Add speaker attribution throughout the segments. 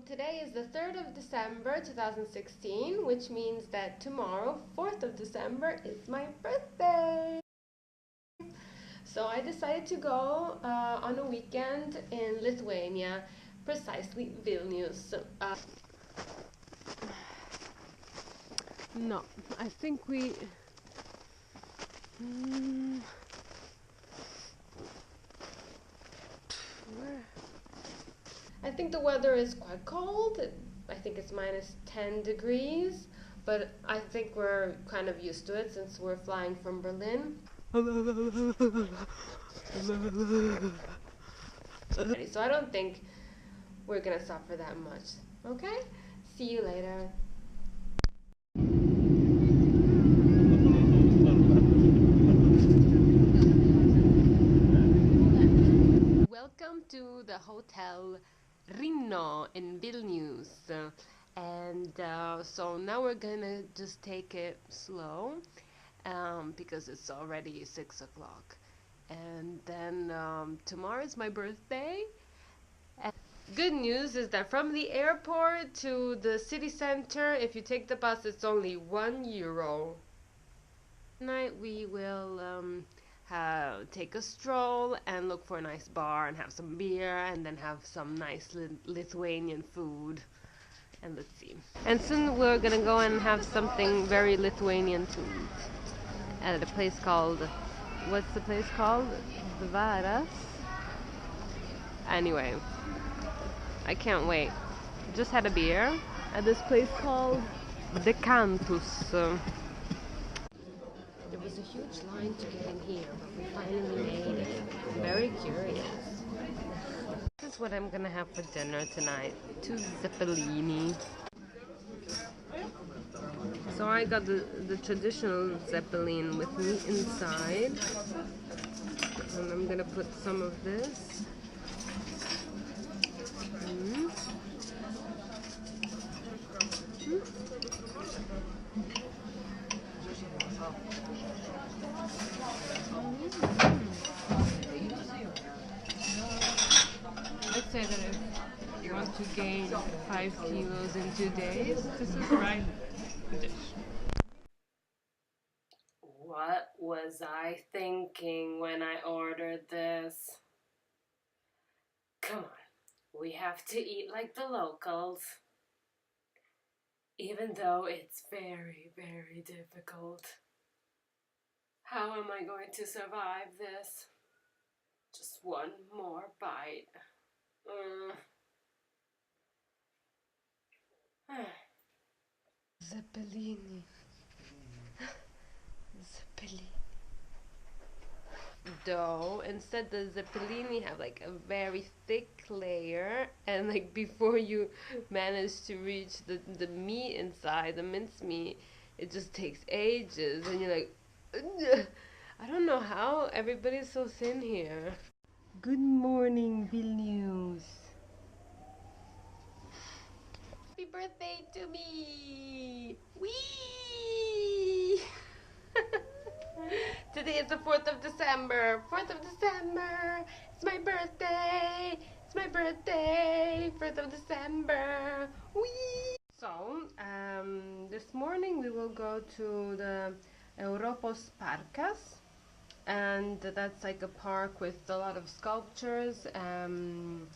Speaker 1: today is the 3rd of December 2016, which means that tomorrow, 4th of December, is my birthday. So I decided to go on a weekend in Lithuania, precisely Vilnius. No, I think we... Where? I think the weather is quite cold. I think it's minus 10 degrees, but I think we're kind of used to it since we're flying from Berlin. So I don't think we're gonna suffer that much. Okay? See you later. Welcome to the Hotel Rino in Vilnius. And so now we're gonna just take it slow because it's already 6 o'clock. And then tomorrow is my birthday. And good news is that from the airport to the city center, if you take the bus, it's only €1. Tonight we will take a stroll and look for a nice bar and have some beer and then have some nice Lithuanian food. And let's see. And soon we're gonna go and have something very Lithuanian to eat at a place called, what's the place called? Dvaras? Anyway, I can't wait. Just had a beer at this place called The Cantus. There was a huge line to get in here, but we finally made it. I'm very curious. This is what I'm gonna have for dinner tonight. 2 zeppelini. So I got the traditional zeppelin with meat inside. And I'm gonna put some of this. I'd say that if you want to gain 5 kilos in 2 days, this is the right dish. What was I thinking when I ordered this? Come on, we have to eat like the locals. Even though it's very, very difficult. How am I going to survive this? Just one more bite. Zeppelini. Zeppelini. Dough. Instead, the zeppelini have like a very thick layer, and like before you manage to reach the meat inside, the minced meat, it just takes ages, and you're like, ugh. I don't know how everybody's so thin here. Good morning, Vilnius. Happy birthday to me! Whee! Today is the 4th of December. 4th of December. It's my birthday. It's my birthday. 4th of December. Whee! So, this morning we will go to the Europos Parkas. And that's like a park with a lot of sculptures. And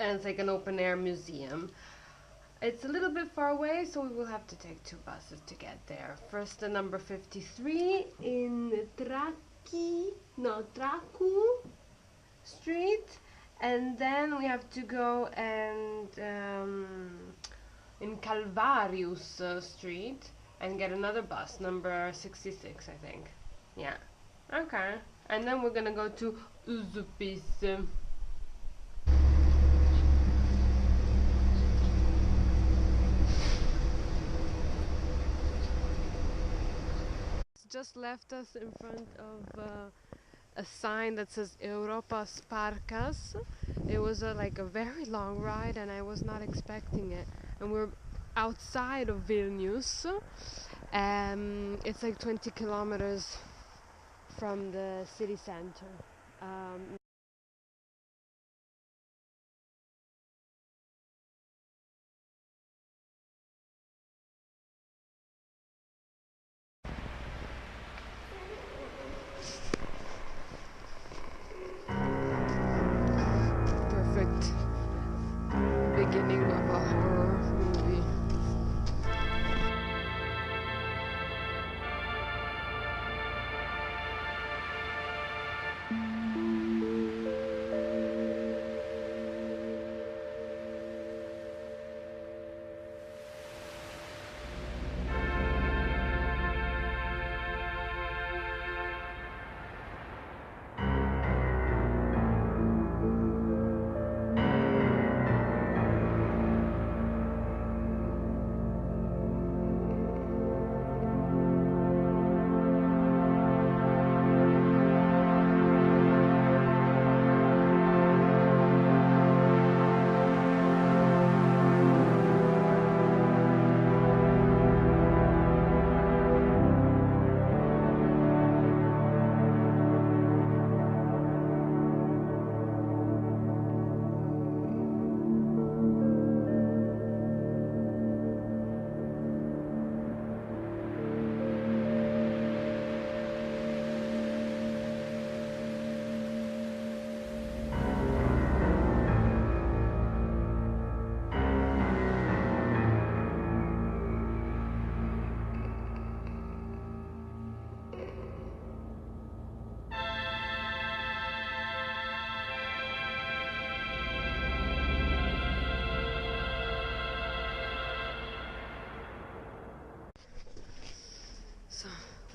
Speaker 1: it's like an open air museum. It's a little bit far away, so we will have to take 2 buses to get there. First the number 53 in Traku Street, and then we have to go and in Calvarius Street and get another bus, number 66, I think. Yeah. Okay. And then we're gonna go to Uzupis. Just left us in front of a sign that says Europos Parkas. It was like a very long ride, and I was not expecting it. And we're outside of Vilnius. It's like 20 kilometers from the city center.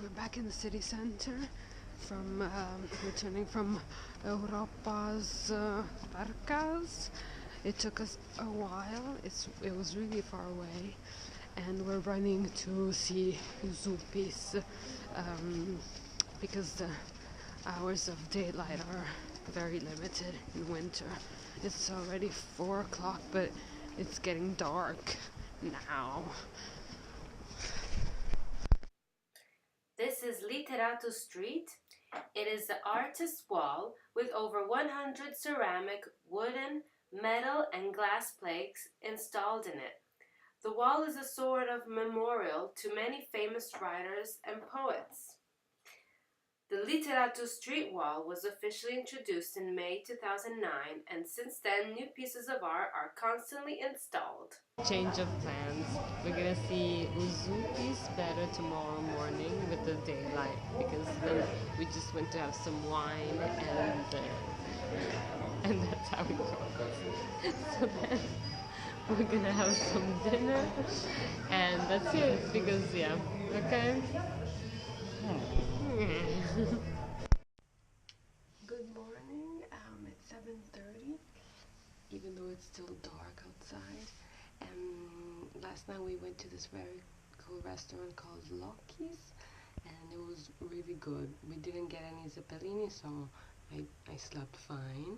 Speaker 1: we're back in the city center from returning from Europa's Varkas. It took us a while. It was really far away, and we're running to see Zupis because the hours of daylight are very limited in winter. It's already 4 o'clock, but it's getting dark now.
Speaker 2: This is Literato Street. It is the artist's wall with over 100 ceramic, wooden, metal, and glass plaques installed in it. The wall is a sort of memorial to many famous writers and poets. The Literato Street wall was officially introduced in May 2009, and since then new pieces of art are constantly installed.
Speaker 1: Change of plans. We're gonna see Uzupis better tomorrow morning with the daylight, because then we just went to have some wine and that's how it goes. So then we're gonna have some dinner and that's it, because yeah, okay. Good morning. It's 7:30, even though it's still dark outside. And last night we went to this very cool restaurant called Loki's, and it was really good. We didn't get any zeppelini, so I slept fine.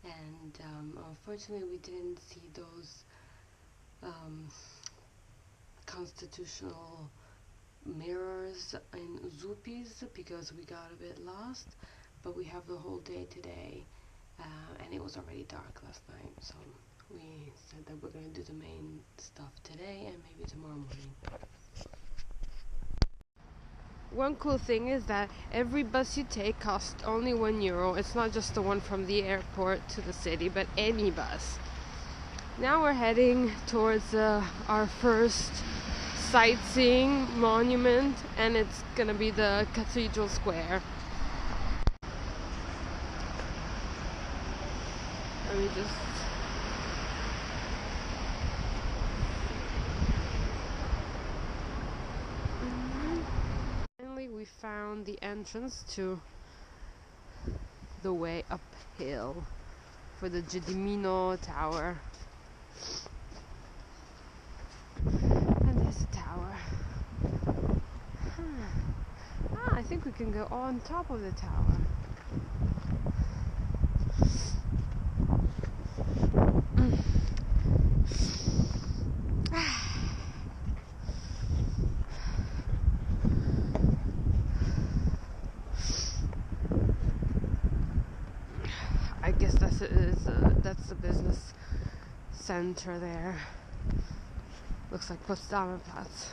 Speaker 1: And unfortunately, we didn't see those constitutional mirrors in Zupis because we got a bit lost. But we have the whole day today, and it was already dark last night, so we said that we're going to do the main stuff today and maybe tomorrow morning. One cool thing is that every bus you take costs only €1. It's not just the one from the airport to the city, but any bus. Now we're heading towards our first sightseeing monument, and it's going to be the Cathedral Square. Let me just... Finally we found the entrance to the way uphill for the Gedimino Tower. And there's the tower. I think we can go on top of the tower. I guess that's the business center there. Looks like Potsdamer Platz.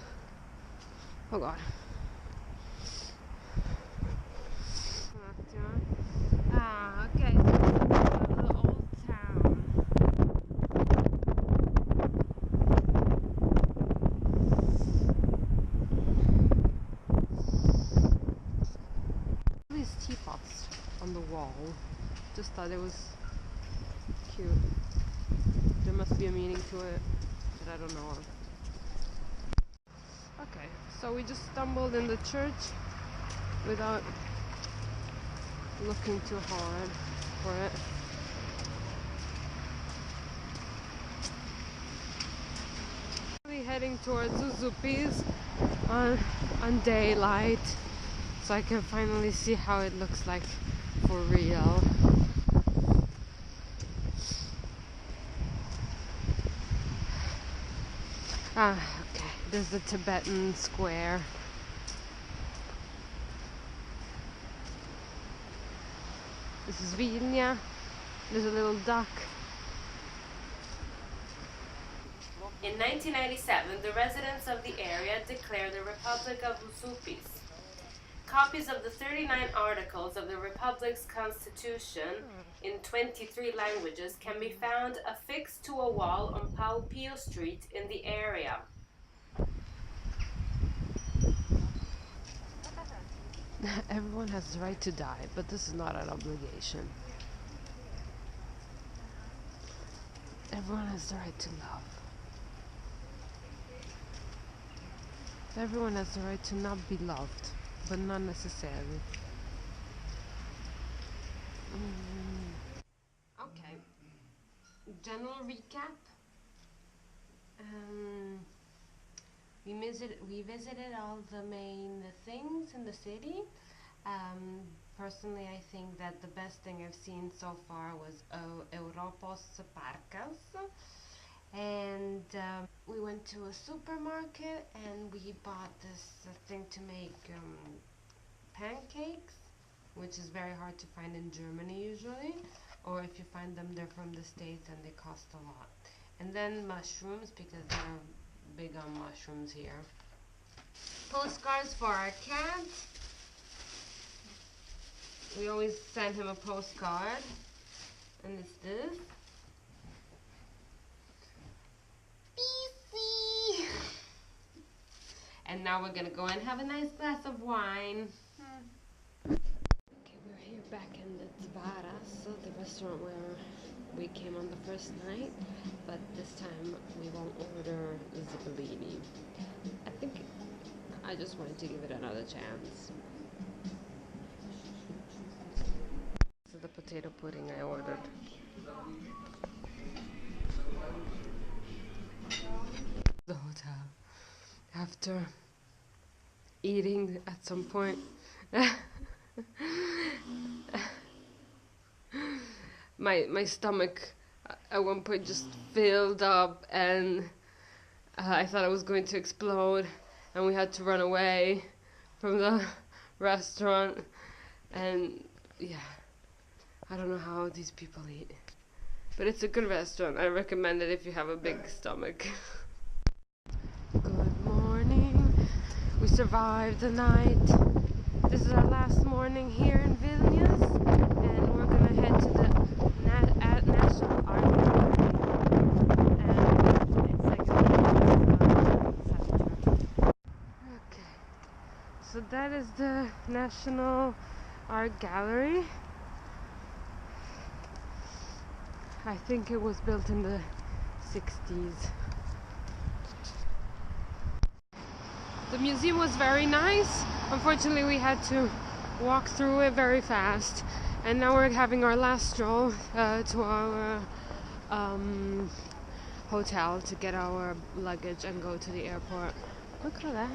Speaker 1: Oh god. Okay, so the old town. These teapots on the wall. Just thought it was cute. There must be a meaning to it that I don't know of. Okay, so we just stumbled in the church without looking too hard for it. We're heading towards Zupis on daylight, so I can finally see how it looks like for real. Okay, there's the Tibetan square. This is Vilnius. There's a little duck.
Speaker 2: In 1997, the residents of the area declared the Republic of Zupis. Copies of the 39 articles of the Republic's Constitution in 23 languages can be found affixed to a wall on Paul Pio Street in the area.
Speaker 1: Everyone has the right to die, but this is not an obligation. Everyone has the right to love. Everyone has the right to not be loved, but not necessarily. Okay, general recap. We visited all the main things in the city. Personally, I think that the best thing I've seen so far was Europos Parkas. And we went to a supermarket and we bought this thing to make pancakes, which is very hard to find in Germany usually, or if you find them, they're from the States and they cost a lot. And then mushrooms, because they're big on mushrooms here. Postcards for our cat. We always send him a postcard, and it's this. PC. And now we're gonna go and have a nice glass of wine. Okay, we're here back in the Tvaras, the restaurant where we came on the first night, but this time we won't order zibellini. I think I just wanted to give it another chance. This is the potato pudding I ordered. The hotel. After eating at some point, my stomach at one point just filled up, and I thought I was going to explode, and we had to run away from the restaurant. And yeah, I don't know how these people eat, but it's a good restaurant. I recommend it if you have a big stomach. Good morning. We survived the night. This is our last morning here in Vilnius, and we're gonna head to the National Art Gallery. And it's like a center. Okay, so that is the National Art Gallery. I think it was built in the 60s. The museum was very nice. Unfortunately, we had to walk through it very fast. And now we're having our last stroll to our hotel to get our luggage and go to the airport. Look at that.